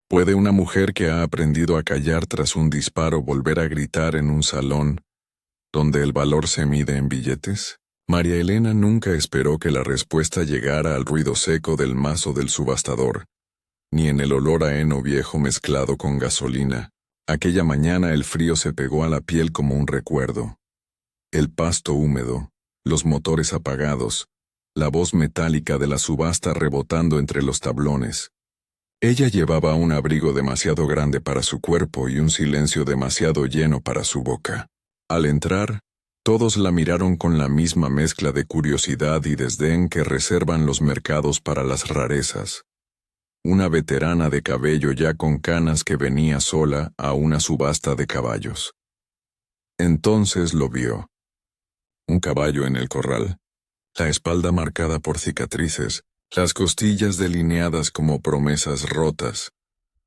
¿Puede una mujer que ha aprendido a callar tras un disparo volver a gritar en un salón donde el valor se mide en billetes? María Elena nunca esperó que la respuesta llegara al ruido seco del mazo del subastador, ni en el olor a heno viejo mezclado con gasolina. Aquella mañana el frío se pegó a la piel como un recuerdo. El pasto húmedo, los motores apagados, la voz metálica de la subasta rebotando entre los tablones. Ella llevaba un abrigo demasiado grande para su cuerpo y un silencio demasiado lleno para su boca. Al entrar, todos la miraron con la misma mezcla de curiosidad y desdén que reservan los mercados para las rarezas. Una veterana de cabello ya con canas que venía sola a una subasta de caballos. Entonces lo vio. Un caballo en el corral, la espalda marcada por cicatrices, las costillas delineadas como promesas rotas,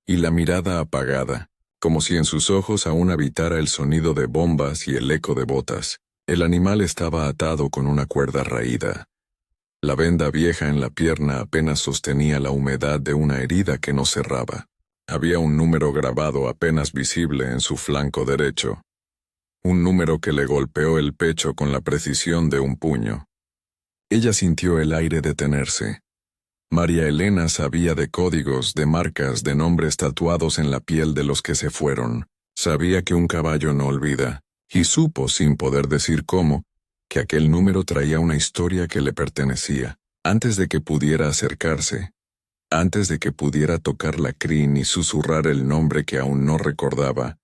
y la mirada apagada, como si en sus ojos aún habitara el sonido de bombas y el eco de botas. El animal estaba atado con una cuerda raída. La venda vieja en la pierna apenas sostenía la humedad de una herida que no cerraba. Había un número grabado apenas visible en su flanco derecho. Un número que le golpeó el pecho con la precisión de un puño. Ella sintió el aire detenerse. María Elena sabía de códigos, de marcas, de nombres tatuados en la piel de los que se fueron. Sabía que un caballo no olvida, y supo, sin poder decir cómo, que aquel número traía una historia que le pertenecía. Antes de que pudiera acercarse, antes de que pudiera tocar la crin y susurrar el nombre que aún no recordaba,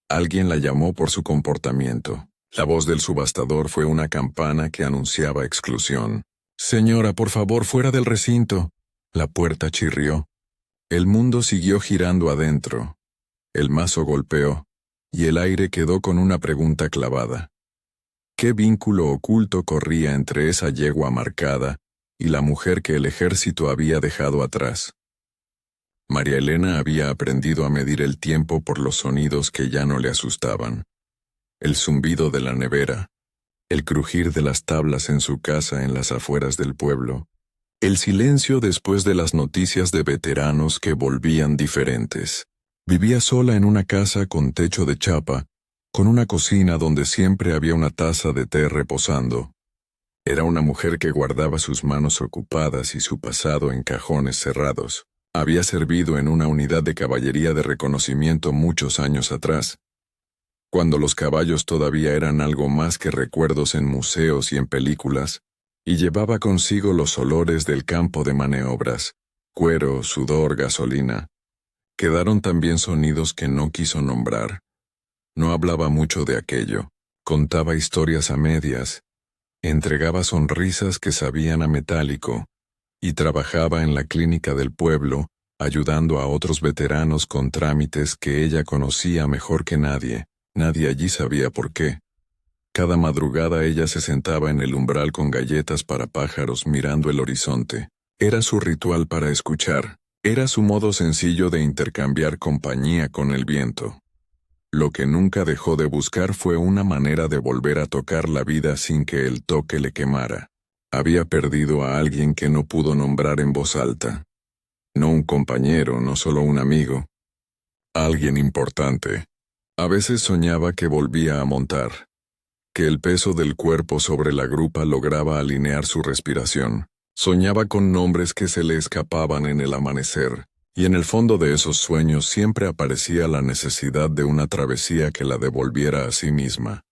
alguien la llamó por su comportamiento. La voz del subastador fue una campana que anunciaba exclusión. «Señora, por favor, fuera del recinto». La puerta chirrió. El mundo siguió girando adentro. El mazo golpeó, y el aire quedó con una pregunta clavada. ¿Qué vínculo oculto corría entre esa yegua marcada y la mujer que el ejército había dejado atrás? María Elena había aprendido a medir el tiempo por los sonidos que ya no le asustaban. El zumbido de la nevera, el crujir de las tablas en su casa en las afueras del pueblo, el silencio después de las noticias de veteranos que volvían diferentes. Vivía sola en una casa con techo de chapa, con una cocina donde siempre había una taza de té reposando. Era una mujer que guardaba sus manos ocupadas y su pasado en cajones cerrados. Había servido en una unidad de caballería de reconocimiento muchos años atrás, cuando los caballos todavía eran algo más que recuerdos en museos y en películas, y llevaba consigo los olores del campo de maniobras, cuero, sudor, gasolina. Quedaron también sonidos que no quiso nombrar. No hablaba mucho de aquello, contaba historias a medias, entregaba sonrisas que sabían a metálico, y trabajaba en la clínica del pueblo, ayudando a otros veteranos con trámites que ella conocía mejor que nadie. Nadie allí sabía por qué. Cada madrugada ella se sentaba en el umbral con galletas para pájaros mirando el horizonte. Era su ritual para escuchar, era su modo sencillo de intercambiar compañía con el viento. Lo que nunca dejó de buscar fue una manera de volver a tocar la vida sin que el toque le quemara. Había perdido a alguien que no pudo nombrar en voz alta. No un compañero, no solo un amigo. Alguien importante. A veces soñaba que volvía a montar, que el peso del cuerpo sobre la grupa lograba alinear su respiración. Soñaba con nombres que se le escapaban en el amanecer, y en el fondo de esos sueños siempre aparecía la necesidad de una travesía que la devolviera a sí misma.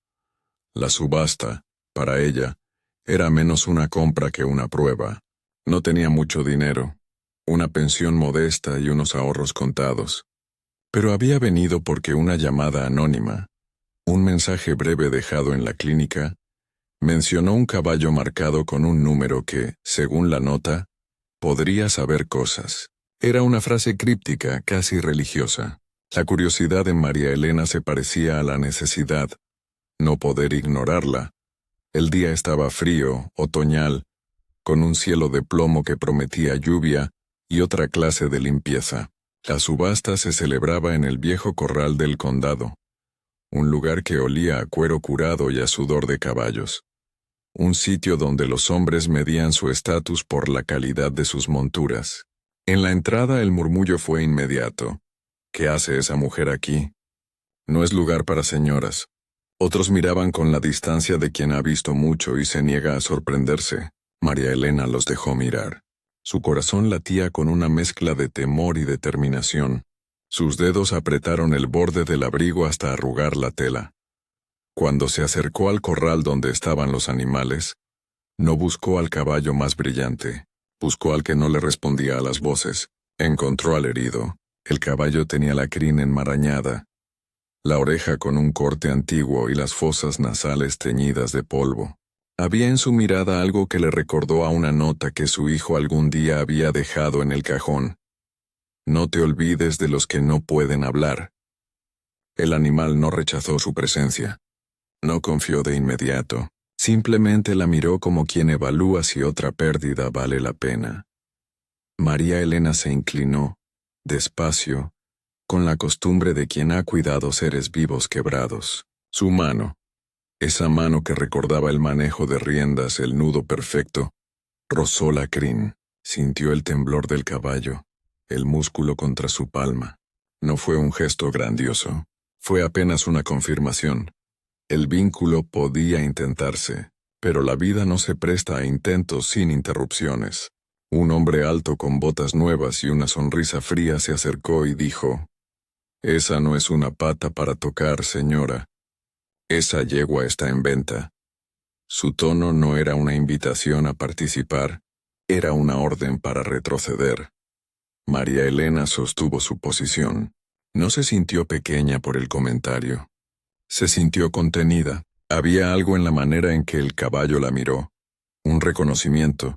La subasta, para ella, era menos una compra que una prueba. No tenía mucho dinero, una pensión modesta y unos ahorros contados. Pero había venido porque una llamada anónima, un mensaje breve dejado en la clínica, mencionó un caballo marcado con un número que, según la nota, podría saber cosas. Era una frase críptica, casi religiosa. La curiosidad de María Elena se parecía a la necesidad, no poder ignorarla. El día estaba frío, otoñal, con un cielo de plomo que prometía lluvia y otra clase de limpieza. La subasta se celebraba en el viejo corral del condado, un lugar que olía a cuero curado y a sudor de caballos, un sitio donde los hombres medían su estatus por la calidad de sus monturas. En la entrada el murmullo fue inmediato. ¿Qué hace esa mujer aquí? No es lugar para señoras. Otros miraban con la distancia de quien ha visto mucho y se niega a sorprenderse. María Elena los dejó mirar. Su corazón latía con una mezcla de temor y determinación. Sus dedos apretaron el borde del abrigo hasta arrugar la tela. Cuando se acercó al corral donde estaban los animales, no buscó al caballo más brillante, buscó al que no le respondía a las voces. Encontró al herido. El caballo tenía la crin enmarañada, la oreja con un corte antiguo y las fosas nasales teñidas de polvo. Había en su mirada algo que le recordó a una nota que su hijo algún día había dejado en el cajón. No te olvides de los que no pueden hablar. El animal no rechazó su presencia. No confió de inmediato. Simplemente la miró como quien evalúa si otra pérdida vale la pena. María Elena se inclinó, despacio, con la costumbre de quien ha cuidado seres vivos quebrados. Su mano, esa mano que recordaba el manejo de riendas, el nudo perfecto, rozó la crin, sintió el temblor del caballo, el músculo contra su palma. No fue un gesto grandioso, fue apenas una confirmación. El vínculo podía intentarse, pero la vida no se presta a intentos sin interrupciones. Un hombre alto con botas nuevas y una sonrisa fría se acercó y dijo: «Esa no es una pata para tocar, señora. Esa yegua está en venta». Su tono no era una invitación a participar, era una orden para retroceder. María Elena sostuvo su posición. No se sintió pequeña por el comentario. Se sintió contenida. Había algo en la manera en que el caballo la miró, un reconocimiento,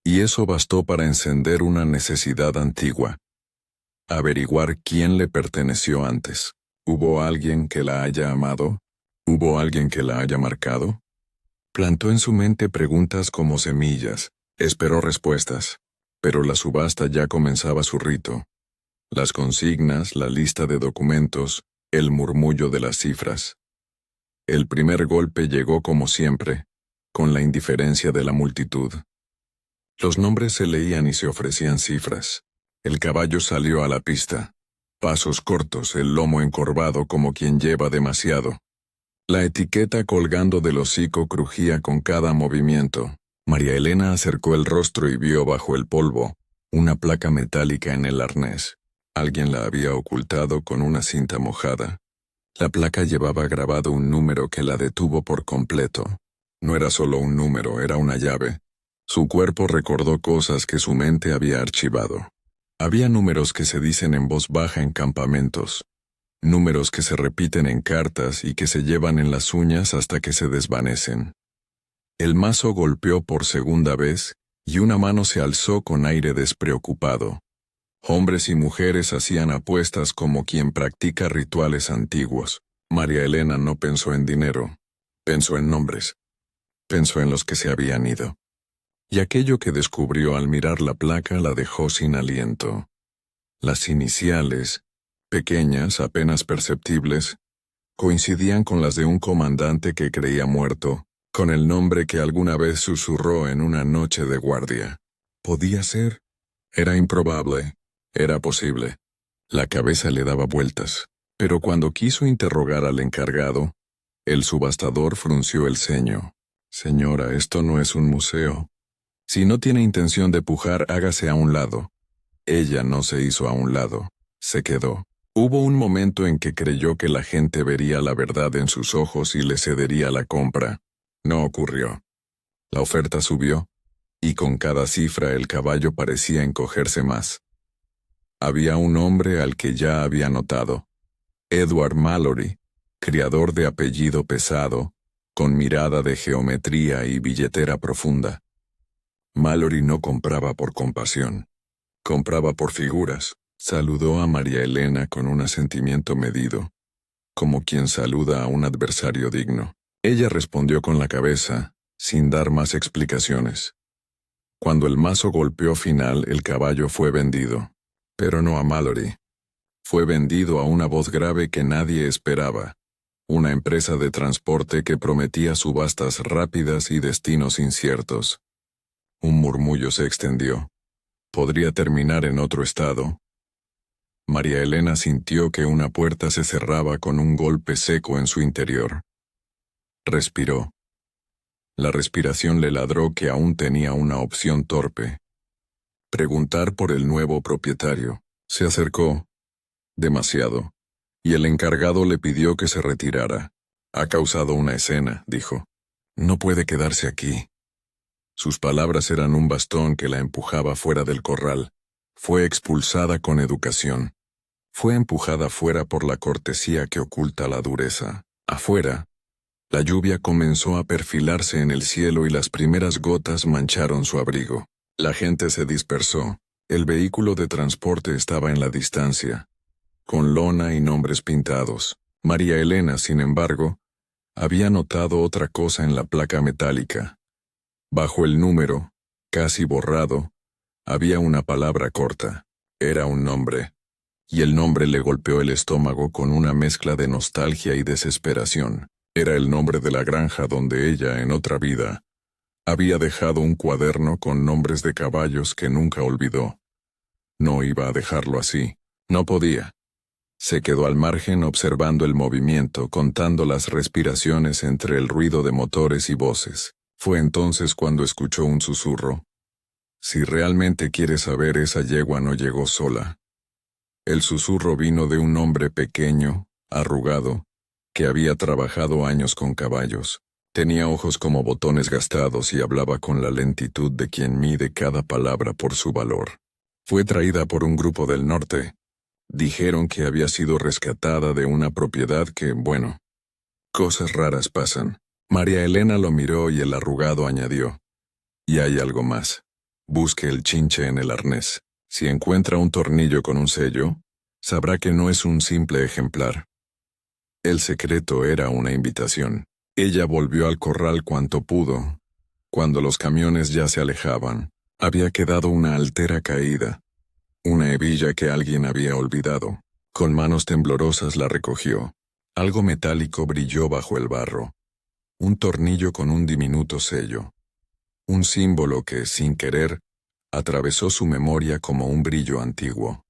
y eso bastó para encender una necesidad antigua. Averiguar quién le perteneció antes. ¿Hubo alguien que la haya amado? ¿Hubo alguien que la haya marcado? Plantó en su mente preguntas como semillas, esperó respuestas, pero la subasta ya comenzaba su rito. Las consignas, la lista de documentos, el murmullo de las cifras. El primer golpe llegó como siempre, con la indiferencia de la multitud. Los nombres se leían y se ofrecían cifras. El caballo salió a la pista. Pasos cortos, el lomo encorvado como quien lleva demasiado. La etiqueta colgando del hocico crujía con cada movimiento. María Elena acercó el rostro y vio bajo el polvo una placa metálica en el arnés. Alguien la había ocultado con una cinta mojada. La placa llevaba grabado un número que la detuvo por completo. No era solo un número, era una llave. Su cuerpo recordó cosas que su mente había archivado. Había números que se dicen en voz baja en campamentos. Números que se repiten en cartas y que se llevan en las uñas hasta que se desvanecen. El mazo golpeó por segunda vez y una mano se alzó con aire despreocupado. Hombres y mujeres hacían apuestas como quien practica rituales antiguos. María Elena no pensó en dinero, pensó en nombres. Pensó en los que se habían ido. Y aquello que descubrió al mirar la placa la dejó sin aliento. Las iniciales, pequeñas, apenas perceptibles, coincidían con las de un comandante que creía muerto, con el nombre que alguna vez susurró en una noche de guardia. ¿Podía ser? Era improbable. Era posible. La cabeza le daba vueltas, pero cuando quiso interrogar al encargado, el subastador frunció el ceño. «Señora, esto no es un museo. Si no tiene intención de pujar, hágase a un lado». Ella no se hizo a un lado. Se quedó. Hubo un momento en que creyó que la gente vería la verdad en sus ojos y le cedería la compra. No ocurrió. La oferta subió, y con cada cifra el caballo parecía encogerse más. Había un hombre al que ya había notado. Edward Mallory, criador de apellido pesado, con mirada de geometría y billetera profunda. Mallory no compraba por compasión. Compraba por figuras. Saludó a María Elena con un asentimiento medido, como quien saluda a un adversario digno. Ella respondió con la cabeza, sin dar más explicaciones. Cuando el mazo golpeó final, el caballo fue vendido. Pero no a Mallory. Fue vendido a una voz grave que nadie esperaba. Una empresa de transporte que prometía subastas rápidas y destinos inciertos. Un murmullo se extendió. Podría terminar en otro estado. María Elena sintió que una puerta se cerraba con un golpe seco en su interior. Respiró. La respiración le ladró que aún tenía una opción torpe. Preguntar por el nuevo propietario. Se acercó, demasiado, y el encargado le pidió que se retirara. Ha causado una escena, dijo. No puede quedarse aquí. Sus palabras eran un bastón que la empujaba fuera del corral. Fue expulsada con educación. Fue empujada fuera por la cortesía que oculta la dureza. Afuera, la lluvia comenzó a perfilarse en el cielo y las primeras gotas mancharon su abrigo. La gente se dispersó. El vehículo de transporte estaba en la distancia, con lona y nombres pintados. María Elena, sin embargo, había notado otra cosa en la placa metálica. Bajo el número, casi borrado, había una palabra corta. Era un nombre. Y el nombre le golpeó el estómago con una mezcla de nostalgia y desesperación. Era el nombre de la granja donde ella, en otra vida, había dejado un cuaderno con nombres de caballos que nunca olvidó. No iba a dejarlo así. No podía. Se quedó al margen observando el movimiento, contando las respiraciones entre el ruido de motores y voces. Fue entonces cuando escuchó un susurro. Si realmente quieres saber, esa yegua no llegó sola. El susurro vino de un hombre pequeño, arrugado, que había trabajado años con caballos. Tenía ojos como botones gastados y hablaba con la lentitud de quien mide cada palabra por su valor. Fue traída por un grupo del norte. Dijeron que había sido rescatada de una propiedad que, bueno, cosas raras pasan. María Elena lo miró y el arrugado añadió. Y hay algo más. Busque el chinche en el arnés. Si encuentra un tornillo con un sello, sabrá que no es un simple ejemplar. El secreto era una invitación. Ella volvió al corral cuanto pudo. Cuando los camiones ya se alejaban, había quedado una altera caída. Una hebilla que alguien había olvidado. Con manos temblorosas la recogió. Algo metálico brilló bajo el barro. Un tornillo con un diminuto sello. Un símbolo que, sin querer, atravesó su memoria como un brillo antiguo.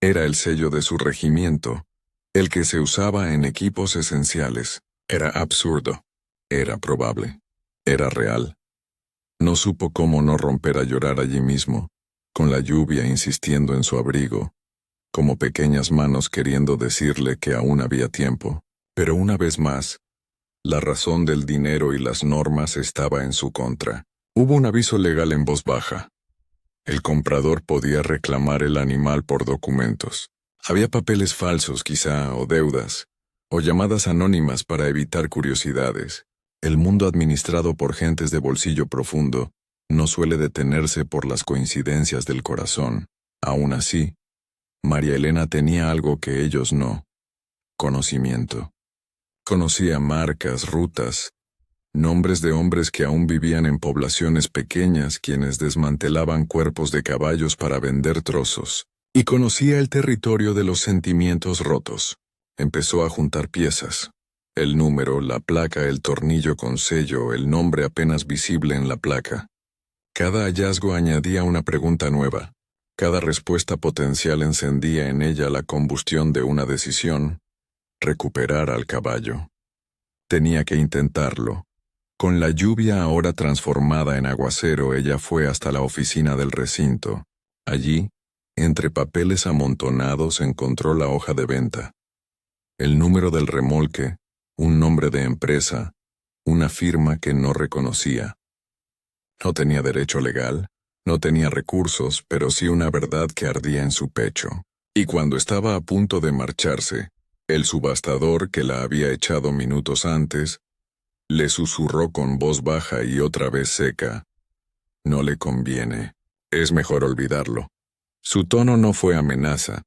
Era el sello de su regimiento, el que se usaba en equipos esenciales. Era absurdo. Era probable. Era real. No supo cómo no romper a llorar allí mismo, con la lluvia insistiendo en su abrigo, como pequeñas manos queriendo decirle que aún había tiempo. Pero una vez más, la razón del dinero y las normas estaba en su contra. Hubo un aviso legal en voz baja. El comprador podía reclamar el animal por documentos. Había papeles falsos quizá, o deudas, o llamadas anónimas para evitar curiosidades. El mundo administrado por gentes de bolsillo profundo no suele detenerse por las coincidencias del corazón. Aún así, María Elena tenía algo que ellos no: conocimiento. Conocía marcas, rutas, nombres de hombres que aún vivían en poblaciones pequeñas quienes desmantelaban cuerpos de caballos para vender trozos. Y conocía el territorio de los sentimientos rotos. Empezó a juntar piezas. El número, la placa, el tornillo con sello, el nombre apenas visible en la placa. Cada hallazgo añadía una pregunta nueva. Cada respuesta potencial encendía en ella la combustión de una decisión: recuperar al caballo. Tenía que intentarlo. Con la lluvia ahora transformada en aguacero, ella fue hasta la oficina del recinto. Allí, entre papeles amontonados, encontró la hoja de venta. El número del remolque, un nombre de empresa, una firma que no reconocía. No tenía derecho legal, no tenía recursos, pero sí una verdad que ardía en su pecho. Y cuando estaba a punto de marcharse, el subastador que la había echado minutos antes, le susurró con voz baja y otra vez seca: no le conviene, es mejor olvidarlo. Su tono no fue amenaza,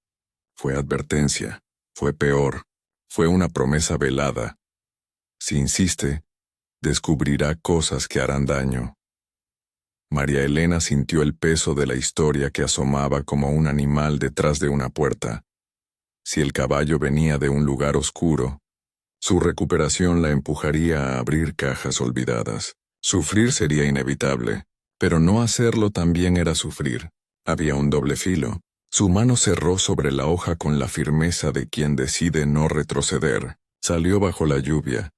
fue advertencia, fue peor, fue una promesa velada. Si insiste, descubrirá cosas que harán daño. María Elena sintió el peso de la historia que asomaba como un animal detrás de una puerta. Si el caballo venía de un lugar oscuro, su recuperación la empujaría a abrir cajas olvidadas. Sufrir sería inevitable, pero no hacerlo también era sufrir. Había un doble filo. Su mano cerró sobre la hoja con la firmeza de quien decide no retroceder. Salió bajo la lluvia,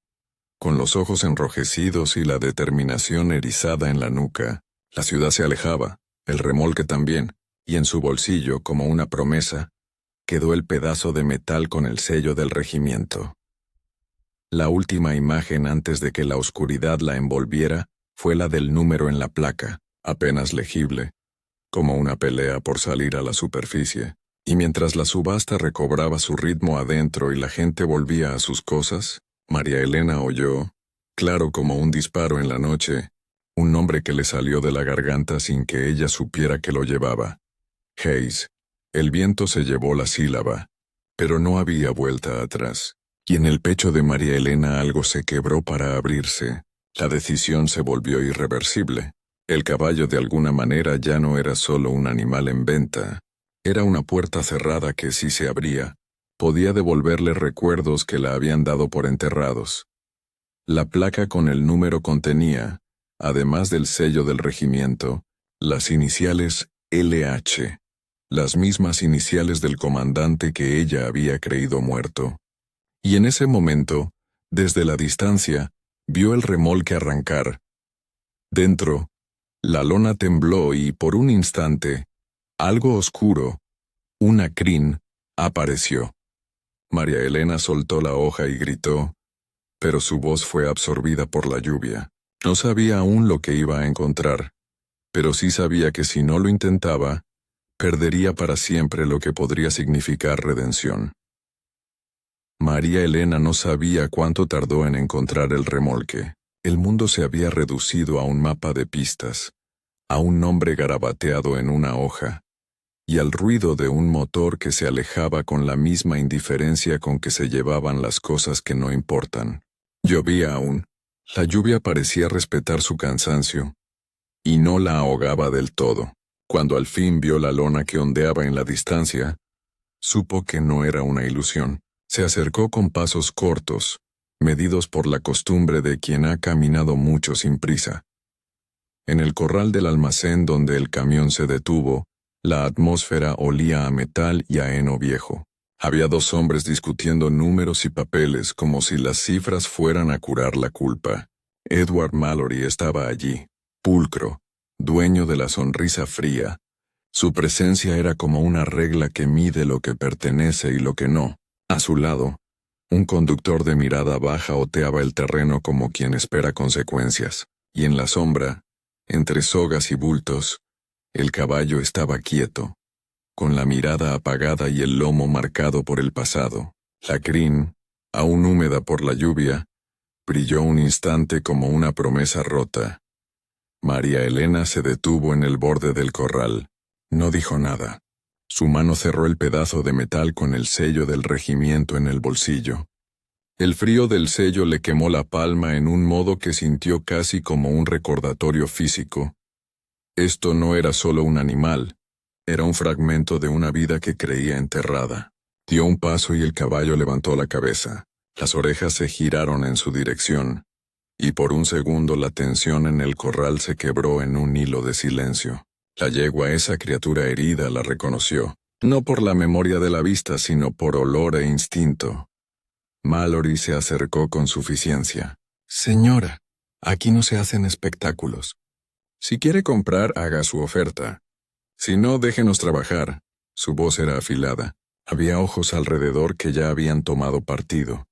con los ojos enrojecidos y la determinación erizada en la nuca. La ciudad se alejaba, el remolque también, y en su bolsillo, como una promesa, quedó el pedazo de metal con el sello del regimiento. La última imagen antes de que la oscuridad la envolviera fue la del número en la placa, apenas legible, como una pelea por salir a la superficie. Y mientras la subasta recobraba su ritmo adentro y la gente volvía a sus cosas, María Elena oyó, claro como un disparo en la noche, un nombre que le salió de la garganta sin que ella supiera que lo llevaba. Hayes. El viento se llevó la sílaba, pero no había vuelta atrás. Y en el pecho de María Elena algo se quebró para abrirse. La decisión se volvió irreversible. El caballo de alguna manera ya no era solo un animal en venta. Era una puerta cerrada que si se abría, podía devolverle recuerdos que la habían dado por enterrados. La placa con el número contenía, además del sello del regimiento, las iniciales LH, las mismas iniciales del comandante que ella había creído muerto. Y en ese momento, desde la distancia, vio el remolque arrancar. Dentro, la lona tembló y, por un instante, algo oscuro, una crin, apareció. María Elena soltó la hoja y gritó, pero su voz fue absorbida por la lluvia. No sabía aún lo que iba a encontrar, pero sí sabía que si no lo intentaba, perdería para siempre lo que podría significar redención. María Elena no sabía cuánto tardó en encontrar el remolque. El mundo se había reducido a un mapa de pistas, a un nombre garabateado en una hoja, y al ruido de un motor que se alejaba con la misma indiferencia con que se llevaban las cosas que no importan. Llovía aún. La lluvia parecía respetar su cansancio, y no la ahogaba del todo. Cuando al fin vio la lona que ondeaba en la distancia, supo que no era una ilusión. Se acercó con pasos cortos, medidos por la costumbre de quien ha caminado mucho sin prisa. En el corral del almacén donde el camión se detuvo, la atmósfera olía a metal y a heno viejo. Había dos hombres discutiendo números y papeles como si las cifras fueran a curar la culpa. Edward Mallory estaba allí, pulcro, dueño de la sonrisa fría. Su presencia era como una regla que mide lo que pertenece y lo que no. A su lado, un conductor de mirada baja oteaba el terreno como quien espera consecuencias, y en la sombra, entre sogas y bultos, el caballo estaba quieto, con la mirada apagada y el lomo marcado por el pasado. La crin, aún húmeda por la lluvia, brilló un instante como una promesa rota. María Elena se detuvo en el borde del corral. No dijo nada. Su mano cerró el pedazo de metal con el sello del regimiento en el bolsillo. El frío del sello le quemó la palma en un modo que sintió casi como un recordatorio físico. Esto no era solo un animal, era un fragmento de una vida que creía enterrada. Dio un paso y el caballo levantó la cabeza. Las orejas se giraron en su dirección, y por un segundo la tensión en el corral se quebró en un hilo de silencio. La yegua, esa criatura herida, la reconoció, no por la memoria de la vista, sino por olor e instinto. Mallory se acercó con suficiencia. «Señora, aquí no se hacen espectáculos. Si quiere comprar, haga su oferta. Si no, déjenos trabajar». Su voz era afilada. Había ojos alrededor que ya habían tomado partido,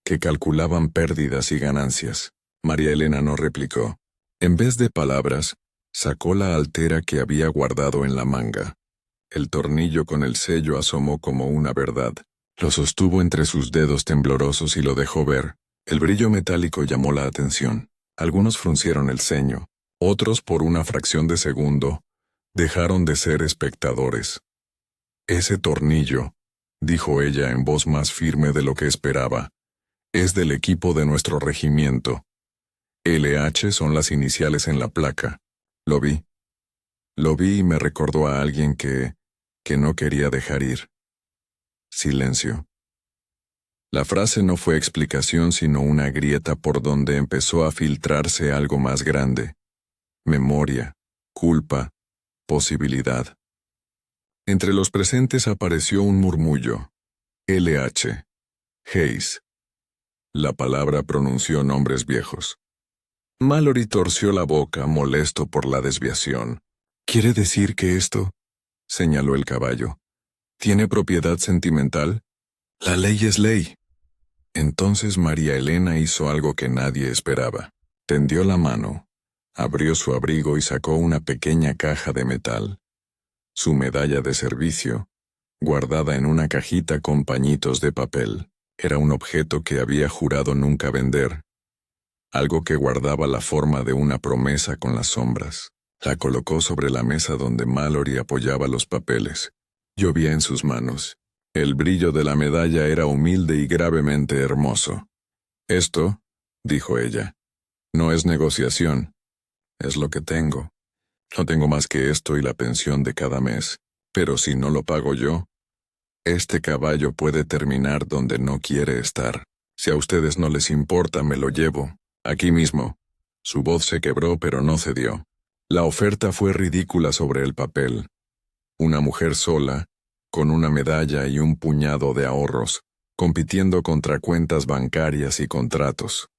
que calculaban pérdidas y ganancias. María Elena no replicó. En vez de palabras, sacó la altera que había guardado en la manga. El tornillo con el sello asomó como una verdad. Lo sostuvo entre sus dedos temblorosos y lo dejó ver. El brillo metálico llamó la atención. Algunos fruncieron el ceño. Otros, por una fracción de segundo, dejaron de ser espectadores. «Ese tornillo», dijo ella en voz más firme de lo que esperaba, «es del equipo de nuestro regimiento. LH son las iniciales en la placa. Lo vi. Lo vi y me recordó a alguien que no quería dejar ir». Silencio. La frase no fue explicación sino una grieta por donde empezó a filtrarse algo más grande. Memoria, culpa, posibilidad. Entre los presentes apareció un murmullo. LH. Hayes. La palabra pronunció nombres viejos. Mallory torció la boca, molesto por la desviación. ¿Quiere decir que esto? Señaló el caballo. ¿Tiene propiedad sentimental? La ley es ley. Entonces María Elena hizo algo que nadie esperaba. Tendió la mano, abrió su abrigo y sacó una pequeña caja de metal. Su medalla de servicio, guardada en una cajita con pañitos de papel, era un objeto que había jurado nunca vender. Algo que guardaba la forma de una promesa con las sombras. La colocó sobre la mesa donde Mallory apoyaba los papeles. Llovía en sus manos. El brillo de la medalla era humilde y gravemente hermoso. Esto, dijo ella, no es negociación. Es lo que tengo. No tengo más que esto y la pensión de cada mes. Pero si no lo pago yo, este caballo puede terminar donde no quiere estar. Si a ustedes no les importa, me lo llevo. Aquí mismo. Su voz se quebró, pero no cedió. La oferta fue ridícula sobre el papel. Una mujer sola, con una medalla y un puñado de ahorros, compitiendo contra cuentas bancarias y contratos.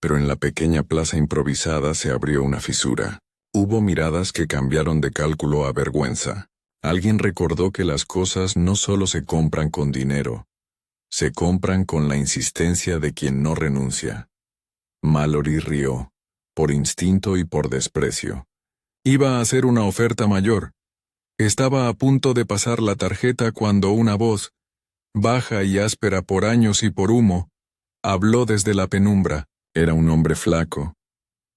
Pero en la pequeña plaza improvisada se abrió una fisura. Hubo miradas que cambiaron de cálculo a vergüenza. Alguien recordó que las cosas no solo se compran con dinero, se compran con la insistencia de quien no renuncia. Mallory rió, por instinto y por desprecio. Iba a hacer una oferta mayor. Estaba a punto de pasar la tarjeta cuando una voz, baja y áspera por años y por humo, habló desde la penumbra. Era un hombre flaco,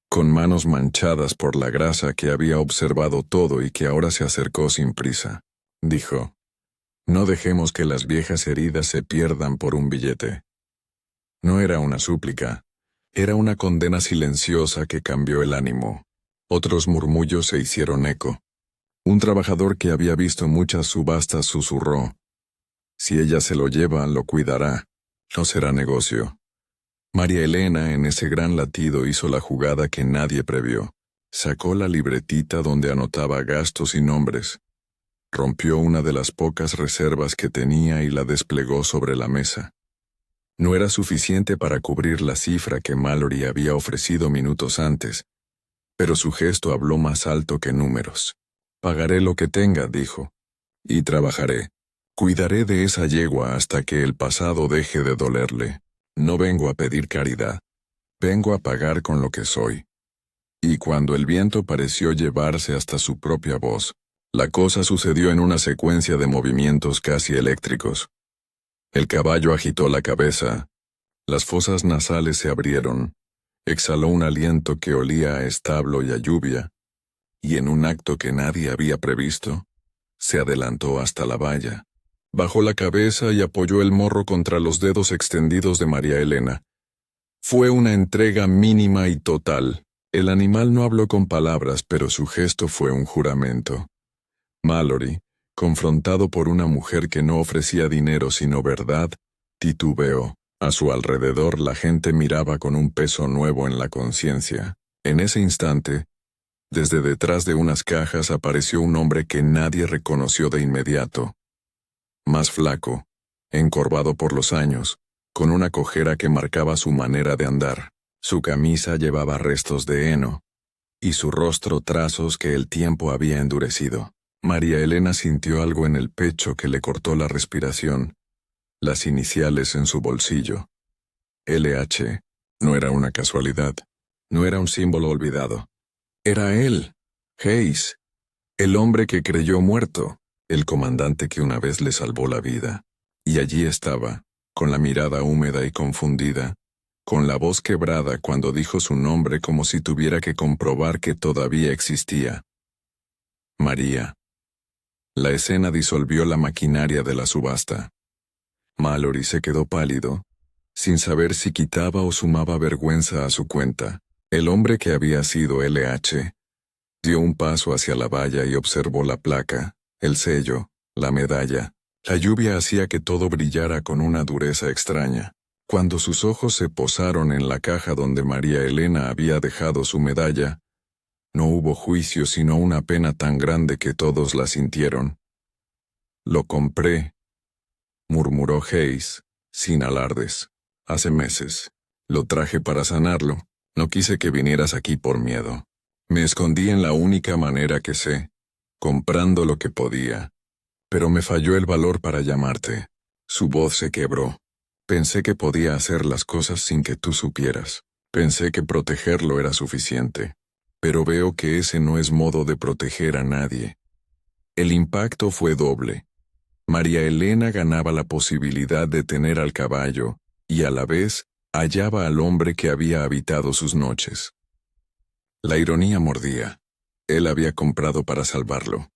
con manos manchadas por la grasa que había observado todo y que ahora se acercó sin prisa. Dijo, «No dejemos que las viejas heridas se pierdan por un billete». No era una súplica, era una condena silenciosa que cambió el ánimo. Otros murmullos se hicieron eco. Un trabajador que había visto muchas subastas susurró, «Si ella se lo lleva, lo cuidará. No será negocio». María Elena, en ese gran latido, hizo la jugada que nadie previó. Sacó la libretita donde anotaba gastos y nombres. Rompió una de las pocas reservas que tenía y la desplegó sobre la mesa. No era suficiente para cubrir la cifra que Mallory había ofrecido minutos antes, pero su gesto habló más alto que números. «Pagaré lo que tenga», dijo, «y trabajaré. Cuidaré de esa yegua hasta que el pasado deje de dolerle. No vengo a pedir caridad. Vengo a pagar con lo que soy». Y cuando el viento pareció llevarse hasta su propia voz, la cosa sucedió en una secuencia de movimientos casi eléctricos. El caballo agitó la cabeza, las fosas nasales se abrieron, exhaló un aliento que olía a establo y a lluvia, y en un acto que nadie había previsto, se adelantó hasta la valla. Bajó la cabeza y apoyó el morro contra los dedos extendidos de María Elena. Fue una entrega mínima y total. El animal no habló con palabras, pero su gesto fue un juramento. Mallory, confrontado por una mujer que no ofrecía dinero sino verdad, titubeó. A su alrededor la gente miraba con un peso nuevo en la conciencia. En ese instante, desde detrás de unas cajas apareció un hombre que nadie reconoció de inmediato. Más flaco, encorvado por los años, con una cojera que marcaba su manera de andar. Su camisa llevaba restos de heno, y su rostro trazos que el tiempo había endurecido. María Elena sintió algo en el pecho que le cortó la respiración, las iniciales en su bolsillo. LH, no era una casualidad, no era un símbolo olvidado. Era él, Hayes, el hombre que creyó muerto. El comandante que una vez le salvó la vida. Y allí estaba, con la mirada húmeda y confundida, con la voz quebrada cuando dijo su nombre como si tuviera que comprobar que todavía existía. María. La escena disolvió la maquinaria de la subasta. Mallory se quedó pálido, sin saber si quitaba o sumaba vergüenza a su cuenta. El hombre que había sido LH dio un paso hacia la valla y observó la placa, el sello, la medalla. La lluvia hacía que todo brillara con una dureza extraña. Cuando sus ojos se posaron en la caja donde María Elena había dejado su medalla, no hubo juicio sino una pena tan grande que todos la sintieron. Lo compré, murmuró Hayes, sin alardes. Hace meses. Lo traje para sanarlo. No quise que vinieras aquí por miedo. Me escondí en la única manera que sé, comprando lo que podía. Pero me falló el valor para llamarte. Su voz se quebró. Pensé que podía hacer las cosas sin que tú supieras. Pensé que protegerlo era suficiente. Pero veo que ese no es modo de proteger a nadie. El impacto fue doble. María Elena ganaba la posibilidad de tener al caballo, y a la vez hallaba al hombre que había habitado sus noches. La ironía mordía. Él había comprado para salvarlo.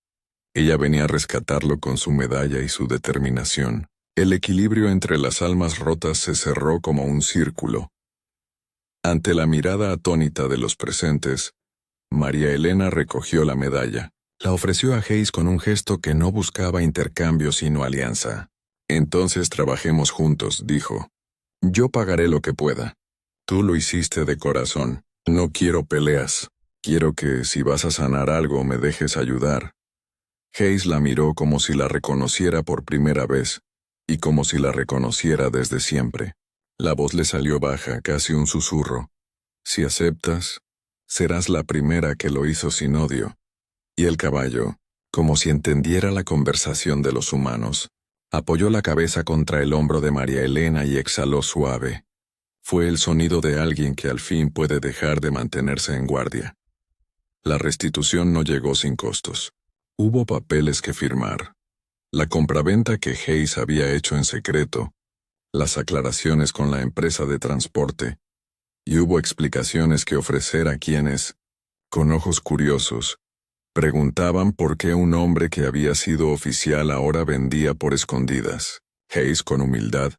Ella venía a rescatarlo con su medalla y su determinación. El equilibrio entre las almas rotas se cerró como un círculo. Ante la mirada atónita de los presentes, María Elena recogió la medalla. La ofreció a Hayes con un gesto que no buscaba intercambio sino alianza. Entonces trabajemos juntos, dijo. Yo pagaré lo que pueda. Tú lo hiciste de corazón. No quiero peleas. Quiero que, si vas a sanar algo, me dejes ayudar. Hayes la miró como si la reconociera por primera vez, y como si la reconociera desde siempre. La voz le salió baja, casi un susurro. Si aceptas, serás la primera que lo hizo sin odio. Y el caballo, como si entendiera la conversación de los humanos, apoyó la cabeza contra el hombro de María Elena y exhaló suave. Fue el sonido de alguien que al fin puede dejar de mantenerse en guardia. La restitución no llegó sin costos. Hubo papeles que firmar. La compraventa que Hayes había hecho en secreto, las aclaraciones con la empresa de transporte, y hubo explicaciones que ofrecer a quienes, con ojos curiosos, preguntaban por qué un hombre que había sido oficial ahora vendía por escondidas. Hayes, con humildad,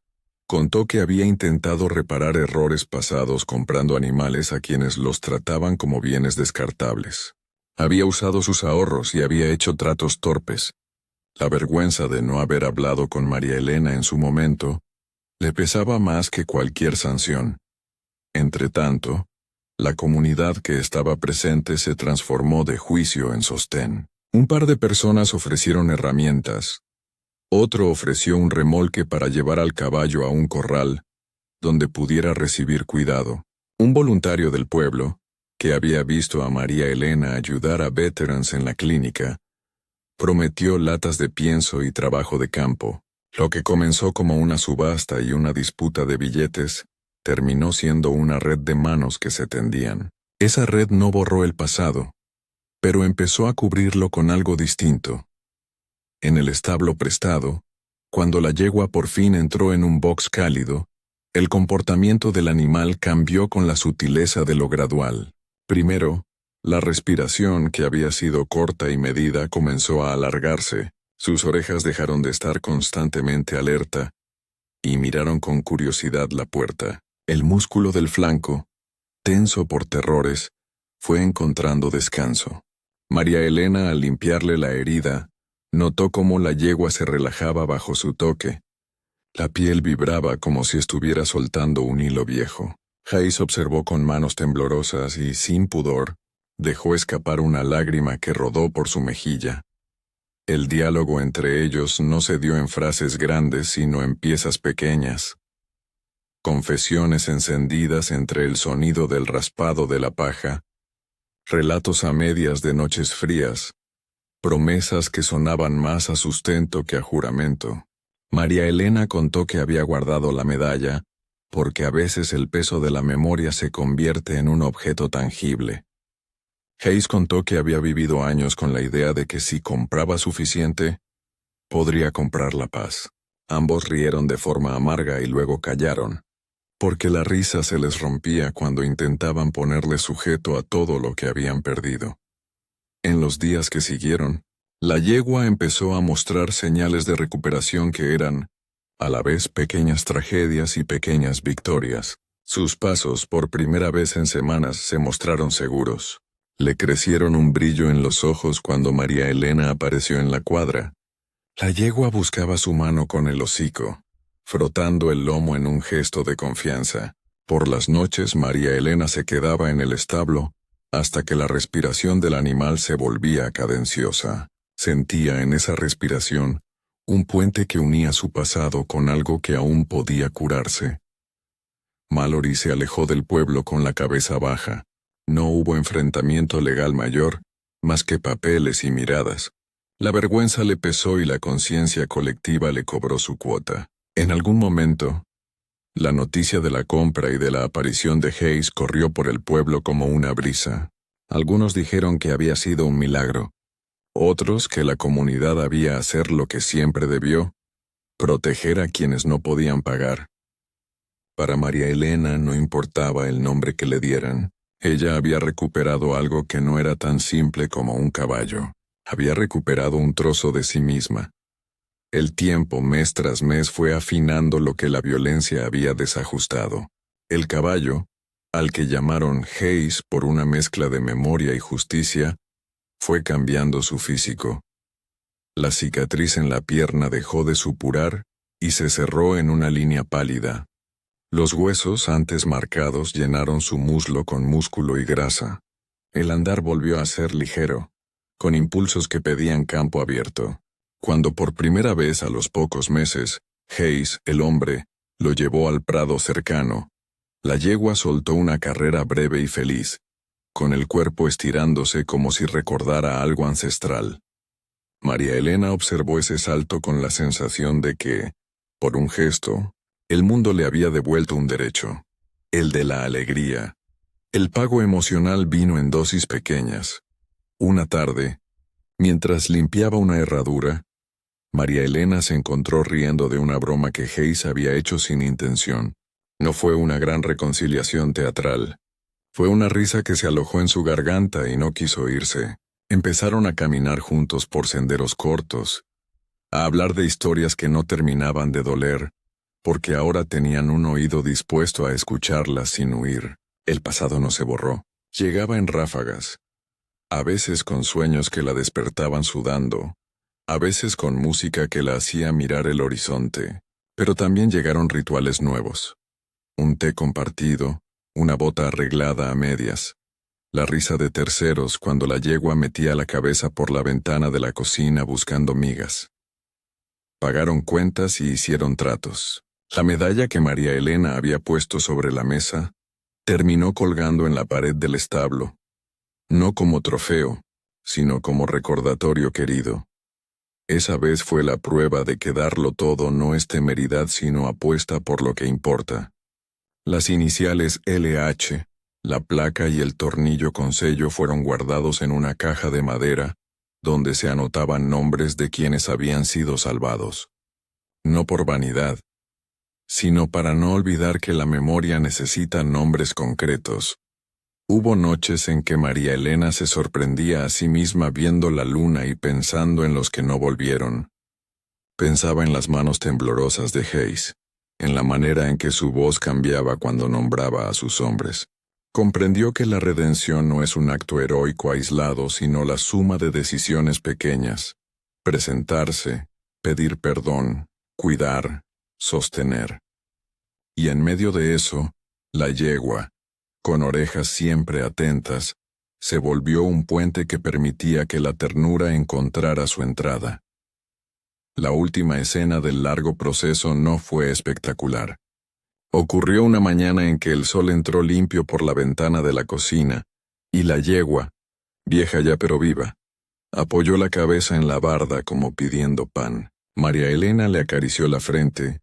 contó que había intentado reparar errores pasados comprando animales a quienes los trataban como bienes descartables. Había usado sus ahorros y había hecho tratos torpes. La vergüenza de no haber hablado con María Elena en su momento le pesaba más que cualquier sanción. Entretanto, la comunidad que estaba presente se transformó de juicio en sostén. Un par de personas ofrecieron herramientas. Otro ofreció un remolque para llevar al caballo a un corral, donde pudiera recibir cuidado. Un voluntario del pueblo, que había visto a María Elena ayudar a veterans en la clínica, prometió latas de pienso y trabajo de campo. Lo que comenzó como una subasta y una disputa de billetes, terminó siendo una red de manos que se tendían. Esa red no borró el pasado, pero empezó a cubrirlo con algo distinto. En el establo prestado, cuando la yegua por fin entró en un box cálido, el comportamiento del animal cambió con la sutileza de lo gradual. Primero, la respiración, que había sido corta y medida, comenzó a alargarse. Sus orejas dejaron de estar constantemente alerta y miraron con curiosidad la puerta. El músculo del flanco, tenso por terrores, fue encontrando descanso. María Elena, al limpiarle la herida, notó cómo la yegua se relajaba bajo su toque. La piel vibraba como si estuviera soltando un hilo viejo. Hayes observó con manos temblorosas y, sin pudor, dejó escapar una lágrima que rodó por su mejilla. El diálogo entre ellos no se dio en frases grandes, sino en piezas pequeñas. Confesiones encendidas entre el sonido del raspado de la paja, relatos a medias de noches frías, promesas que sonaban más a sustento que a juramento. María Elena contó que había guardado la medalla, porque a veces el peso de la memoria se convierte en un objeto tangible. Hayes contó que había vivido años con la idea de que si compraba suficiente, podría comprar la paz. Ambos rieron de forma amarga y luego callaron, porque la risa se les rompía cuando intentaban ponerle sujeto a todo lo que habían perdido. En los días que siguieron, la yegua empezó a mostrar señales de recuperación que eran, a la vez, pequeñas tragedias y pequeñas victorias. Sus pasos, por primera vez en semanas, se mostraron seguros. Le crecieron un brillo en los ojos cuando María Elena apareció en la cuadra. La yegua buscaba su mano con el hocico, frotando el lomo en un gesto de confianza. Por las noches María Elena se quedaba en el establo hasta que la respiración del animal se volvía cadenciosa. Sentía en esa respiración un puente que unía su pasado con algo que aún podía curarse. Mallory se alejó del pueblo con la cabeza baja. No hubo enfrentamiento legal mayor, más que papeles y miradas. La vergüenza le pesó y la conciencia colectiva le cobró su cuota. En algún momento, la noticia de la compra y de la aparición de Hayes corrió por el pueblo como una brisa. Algunos dijeron que había sido un milagro. Otros que la comunidad había hacer lo que siempre debió, proteger a quienes no podían pagar. Para María Elena no importaba el nombre que le dieran. Ella había recuperado algo que no era tan simple como un caballo. Había recuperado un trozo de sí misma. El tiempo, mes tras mes, fue afinando lo que la violencia había desajustado. El caballo, al que llamaron Hayes por una mezcla de memoria y justicia, fue cambiando su físico. La cicatriz en la pierna dejó de supurar y se cerró en una línea pálida. Los huesos antes marcados llenaron su muslo con músculo y grasa. El andar volvió a ser ligero, con impulsos que pedían campo abierto. Cuando por primera vez a los pocos meses, Hayes, el hombre, lo llevó al prado cercano, la yegua soltó una carrera breve y feliz, con el cuerpo estirándose como si recordara algo ancestral. María Elena observó ese salto con la sensación de que, por un gesto, el mundo le había devuelto un derecho, el de la alegría. El pago emocional vino en dosis pequeñas. Una tarde, mientras limpiaba una herradura, María Elena se encontró riendo de una broma que Hayes había hecho sin intención. No fue una gran reconciliación teatral. Fue una risa que se alojó en su garganta y no quiso irse. Empezaron a caminar juntos por senderos cortos, a hablar de historias que no terminaban de doler, porque ahora tenían un oído dispuesto a escucharlas sin huir. El pasado no se borró. Llegaba en ráfagas, a veces con sueños que la despertaban sudando, a veces con música que la hacía mirar el horizonte, pero también llegaron rituales nuevos. Un té compartido, una bota arreglada a medias, la risa de terceros cuando la yegua metía la cabeza por la ventana de la cocina buscando migas. Pagaron cuentas y hicieron tratos. La medalla que María Elena había puesto sobre la mesa terminó colgando en la pared del establo, no como trofeo, sino como recordatorio querido. Esa vez fue la prueba de que darlo todo no es temeridad sino apuesta por lo que importa. Las iniciales LH, la placa y el tornillo con sello fueron guardados en una caja de madera, donde se anotaban nombres de quienes habían sido salvados. No por vanidad, sino para no olvidar que la memoria necesita nombres concretos. Hubo noches en que María Elena se sorprendía a sí misma viendo la luna y pensando en los que no volvieron. Pensaba en las manos temblorosas de Hayes, en la manera en que su voz cambiaba cuando nombraba a sus hombres. Comprendió que la redención no es un acto heroico aislado, sino la suma de decisiones pequeñas. Presentarse, pedir perdón, cuidar, sostener. Y en medio de eso, la yegua, con orejas siempre atentas, se volvió un puente que permitía que la ternura encontrara su entrada. La última escena del largo proceso no fue espectacular. Ocurrió una mañana en que el sol entró limpio por la ventana de la cocina, y la yegua, vieja ya pero viva, apoyó la cabeza en la barda como pidiendo pan. María Elena le acarició la frente,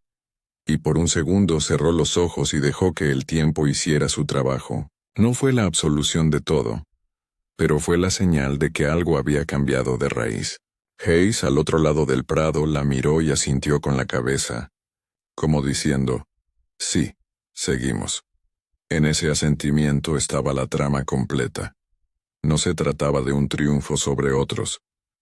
y por un segundo cerró los ojos y dejó que el tiempo hiciera su trabajo. No fue la absolución de todo, pero fue la señal de que algo había cambiado de raíz. Hayes, al otro lado del prado, la miró y asintió con la cabeza, como diciendo, sí, seguimos. En ese asentimiento estaba la trama completa. No se trataba de un triunfo sobre otros,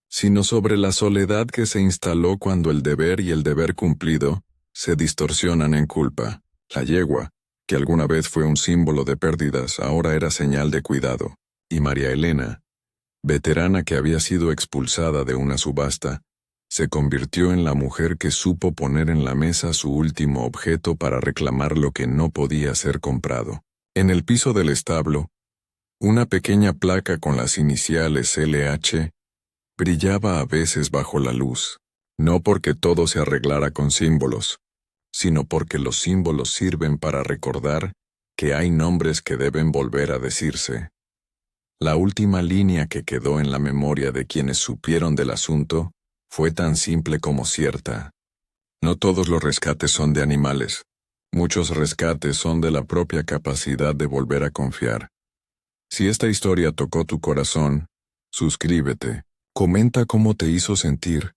sino sobre la soledad que se instaló cuando el deber y el deber cumplido se distorsionan en culpa. La yegua, que alguna vez fue un símbolo de pérdidas, ahora era señal de cuidado, y María Elena, veterana que había sido expulsada de una subasta, se convirtió en la mujer que supo poner en la mesa su último objeto para reclamar lo que no podía ser comprado. En el piso del establo, una pequeña placa con las iniciales LH brillaba a veces bajo la luz. No porque todo se arreglara con símbolos, sino porque los símbolos sirven para recordar que hay nombres que deben volver a decirse. La última línea que quedó en la memoria de quienes supieron del asunto fue tan simple como cierta. No todos los rescates son de animales. Muchos rescates son de la propia capacidad de volver a confiar. Si esta historia tocó tu corazón, suscríbete, comenta cómo te hizo sentir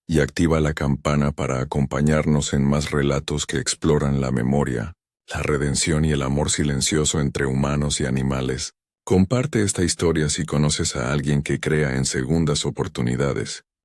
y activa la campana para acompañarnos en más relatos que exploran la memoria, la redención y el amor silencioso entre humanos y animales. Comparte esta historia si conoces a alguien que crea en segundas oportunidades.